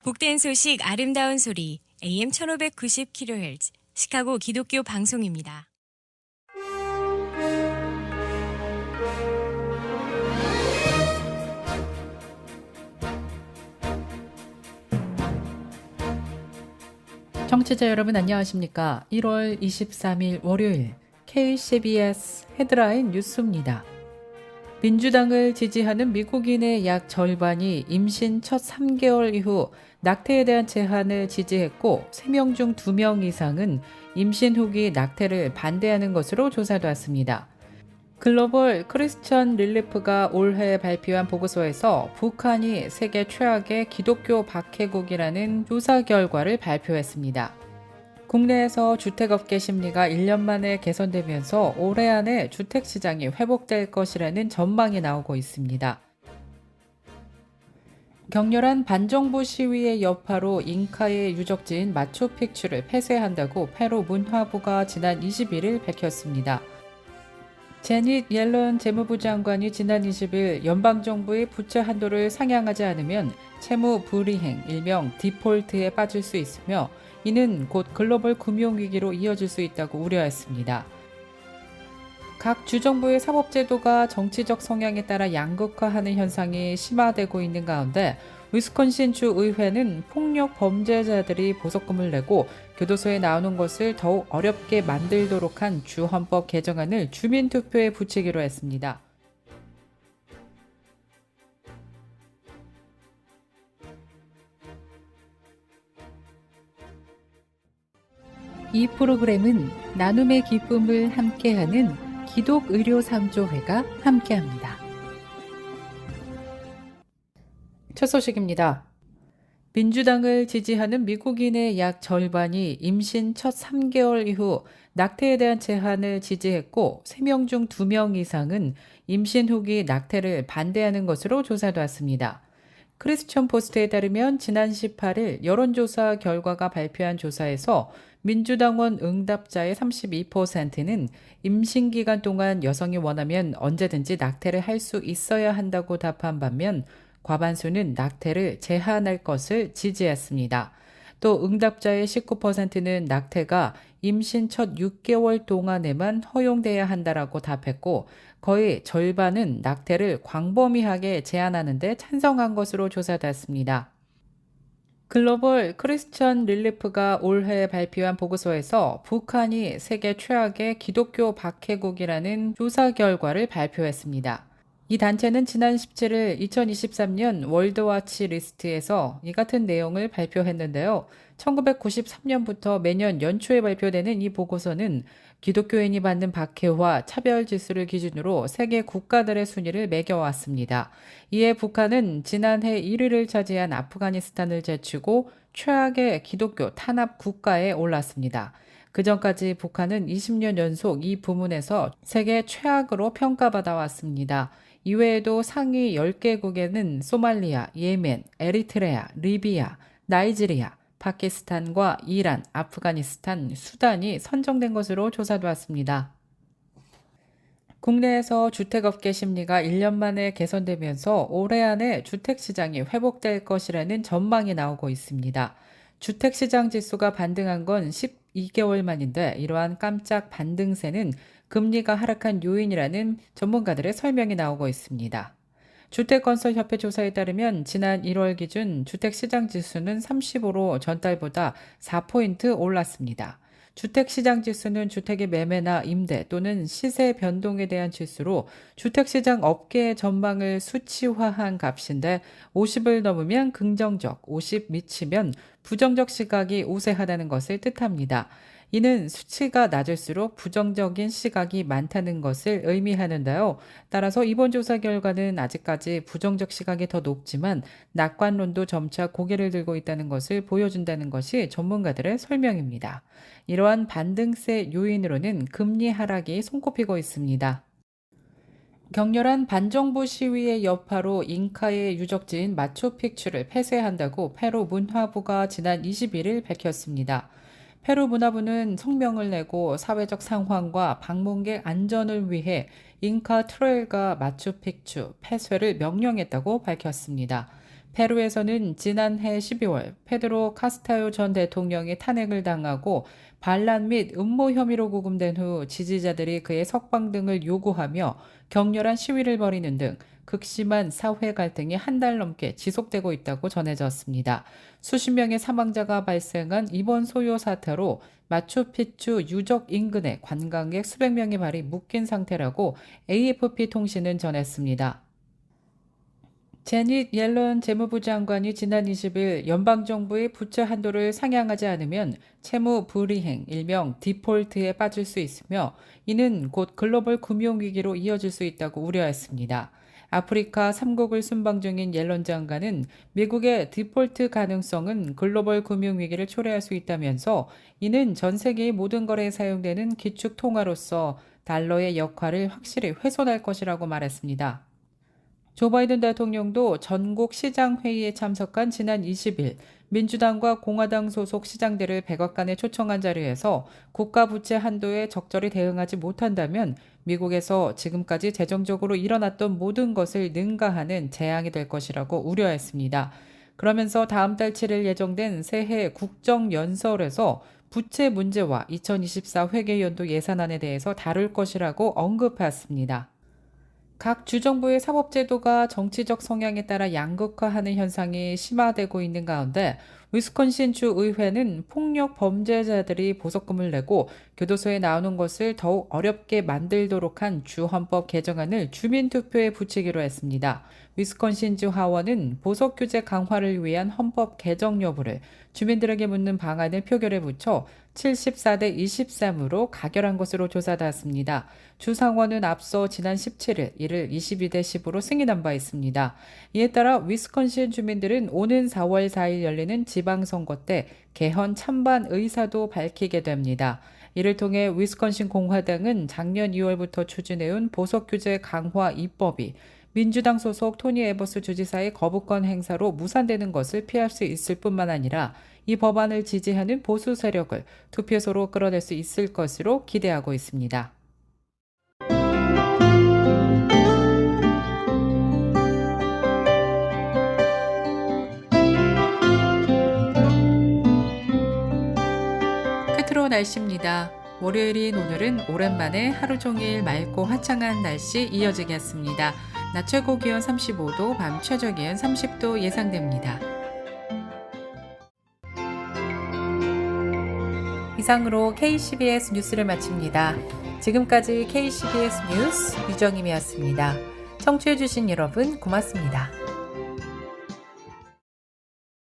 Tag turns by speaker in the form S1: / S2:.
S1: 복된 소식 아름다운 소리 AM 1590kHz 시카고 기독교 방송입니다.
S2: 청취자 여러분 안녕하십니까? 1월 23일 월요일 KCBS 헤드라인 뉴스입니다. 민주당을 지지하는 미국인의 약 절반이 임신 첫 3개월 이후 낙태에 대한 제한을 지지했고 3명 중 2명 이상은 임신 후기 낙태를 반대하는 것으로 조사됐습니다. 글로벌 크리스천 릴리프가 올해 발표한 보고서에서 북한이 세계 최악의 기독교 박해국이라는 조사 결과를 발표했습니다. 국내에서 주택업계 심리가 1년 만에 개선되면서 올해 안에 주택시장이 회복될 것이라는 전망이 나오고 있습니다. 격렬한 반정부 시위의 여파로 잉카의 유적지인 마추픽추를 폐쇄한다고 페루 문화부가 지난 21일 밝혔습니다. 제닛 옐런 재무부 장관이 지난 20일 연방정부의 부채 한도를 상향하지 않으면 채무 불이행, 일명 디폴트에 빠질 수 있으며 이는 곧 글로벌 금융위기로 이어질 수 있다고 우려했습니다. 각 주정부의 사법제도가 정치적 성향에 따라 양극화하는 현상이 심화되고 있는 가운데 위스콘신 주 의회는 폭력 범죄자들이 보석금을 내고 교도소에 나오는 것을 더욱 어렵게 만들도록 한 주헌법 개정안을 주민투표에 붙이기로 했습니다. 이 프로그램은 나눔의 기쁨을 함께하는 기독의료상조회가 함께합니다. 첫 소식입니다. 민주당을 지지하는 미국인의 약 절반이 임신 첫 3개월 이후 낙태에 대한 제한을 지지했고 3명 중 2명 이상은 임신 후기 낙태를 반대하는 것으로 조사됐습니다. 크리스천 포스트에 따르면 지난 18일 여론조사 결과가 발표한 조사에서 민주당원 응답자의 32%는 임신 기간 동안 여성이 원하면 언제든지 낙태를 할 수 있어야 한다고 답한 반면 과반수는 낙태를 제한할 것을 지지했습니다. 또 응답자의 19%는 낙태가 임신 첫 6개월 동안에만 허용돼야 한다라고 답했고 거의 절반은 낙태를 광범위하게 제한하는 데 찬성한 것으로 조사됐습니다. 글로벌 크리스천 릴리프가 올해 발표한 보고서에서 북한이 세계 최악의 기독교 박해국이라는 조사 결과를 발표했습니다. 이 단체는 지난 17일 2023년 월드와치 리스트에서 이 같은 내용을 발표했는데요. 1993년부터 매년 연초에 발표되는 이 보고서는 기독교인이 받는 박해와 차별 지수를 기준으로 세계 국가들의 순위를 매겨왔습니다. 이에 북한은 지난해 1위를 차지한 아프가니스탄을 제치고 최악의 기독교 탄압 국가에 올랐습니다. 그 전까지 북한은 20년 연속 이 부문에서 세계 최악으로 평가받아 왔습니다. 이외에도 상위 10개국에는 소말리아, 예멘, 에리트레아, 리비아, 나이지리아, 파키스탄과 이란, 아프가니스탄, 수단이 선정된 것으로 조사되었습니다. 국내에서 주택업계 심리가 1년 만에 개선되면서 올해 안에 주택시장이 회복될 것이라는 전망이 나오고 있습니다. 주택시장 지수가 반등한 건 12개월 만인데 이러한 깜짝 반등세는 금리가 하락한 요인이라는 전문가들의 설명이 나오고 있습니다. 주택건설협회 조사에 따르면 지난 1월 기준 주택시장 지수는 35로 전달보다 4포인트 올랐습니다. 주택시장 지수는 주택의 매매나 임대 또는 시세 변동에 대한 지수로 주택시장 업계의 전망을 수치화한 값인데 50을 넘으면 긍정적, 50 미치면 부정적 시각이 우세하다는 것을 뜻합니다. 이는 수치가 낮을수록 부정적인 시각이 많다는 것을 의미하는데요. 따라서 이번 조사 결과는 아직까지 부정적 시각이 더 높지만 낙관론도 점차 고개를 들고 있다는 것을 보여준다는 것이 전문가들의 설명입니다. 이러한 반등세 요인으로는 금리 하락이 손꼽히고 있습니다. 격렬한 반정부 시위의 여파로 잉카의 유적지인 마추픽추를 폐쇄한다고 페루 문화부가 지난 21일 밝혔습니다. 페루 문화부는 성명을 내고 사회적 상황과 방문객 안전을 위해 잉카 트레일과 마추픽추 폐쇄를 명령했다고 밝혔습니다. 페루에서는 지난해 12월 페드로 카스타요 전 대통령이 탄핵을 당하고 반란 및 음모 혐의로 구금된 후 지지자들이 그의 석방 등을 요구하며 격렬한 시위를 벌이는 등 극심한 사회 갈등이 한 달 넘게 지속되고 있다고 전해졌습니다. 수십 명의 사망자가 발생한 이번 소요 사태로 마추픽추 유적 인근의 관광객 수백 명의 발이 묶인 상태라고 AFP 통신은 전했습니다. 제닛 옐런 재무부 장관이 지난 20일 연방정부의 부채 한도를 상향하지 않으면 채무 불이행, 일명 디폴트에 빠질 수 있으며 이는 곧 글로벌 금융위기로 이어질 수 있다고 우려했습니다. 아프리카 3국을 순방 중인 옐런 장관은 미국의 디폴트 가능성은 글로벌 금융위기를 초래할 수 있다면서 이는 전 세계의 모든 거래에 사용되는 기축 통화로서 달러의 역할을 확실히 훼손할 것이라고 말했습니다. 조 바이든 대통령도 전국 시장 회의에 참석한 지난 20일 민주당과 공화당 소속 시장들을 백악관에 초청한 자리에서 국가 부채 한도에 적절히 대응하지 못한다면 미국에서 지금까지 재정적으로 일어났던 모든 것을 능가하는 재앙이 될 것이라고 우려했습니다. 그러면서 다음 달 7일 예정된 새해 국정연설에서 부채 문제와 2024 회계연도 예산안에 대해서 다룰 것이라고 언급했습니다. 각 주정부의 사법제도가 정치적 성향에 따라 양극화하는 현상이 심화되고 있는 가운데 위스콘신 주 의회는 폭력 범죄자들이 보석금을 내고 교도소에 나오는 것을 더욱 어렵게 만들도록 한 주 헌법 개정안을 주민투표에 붙이기로 했습니다. 위스콘신주 하원은 보석 규제 강화를 위한 헌법 개정 여부를 주민들에게 묻는 방안을 표결에 붙여 74대 23으로 가결한 것으로 조사됐습니다. 주 상원은 앞서 지난 17일 이를 22대 10으로 승인한 바 있습니다. 이에 따라 위스콘신 주민들은 오는 4월 4일 열리는 지방선거 때 개헌 찬반 의사도 밝히게 됩니다. 이를 통해 위스콘신 공화당은 작년 2월부터 추진해온 보석 규제 강화 입법이 민주당 소속 토니 에버스 주지사의 거부권 행사로 무산되는 것을 피할 수 있을 뿐만 아니라 이 법안을 지지하는 보수 세력을 투표소로 끌어낼 수 있을 것으로 기대하고 있습니다. 끝으로 날씨입니다. 월요일인 오늘은 오랜만에 하루 종일 맑고 화창한 날씨 이어지겠습니다. 낮 최고 기온 35도, 밤 최저 기온 30도 예상됩니다. 이상으로 KCBS 뉴스를 마칩니다. 지금까지 KCBS 뉴스 유정임이었습니다. 청취해주신 여러분 고맙습니다.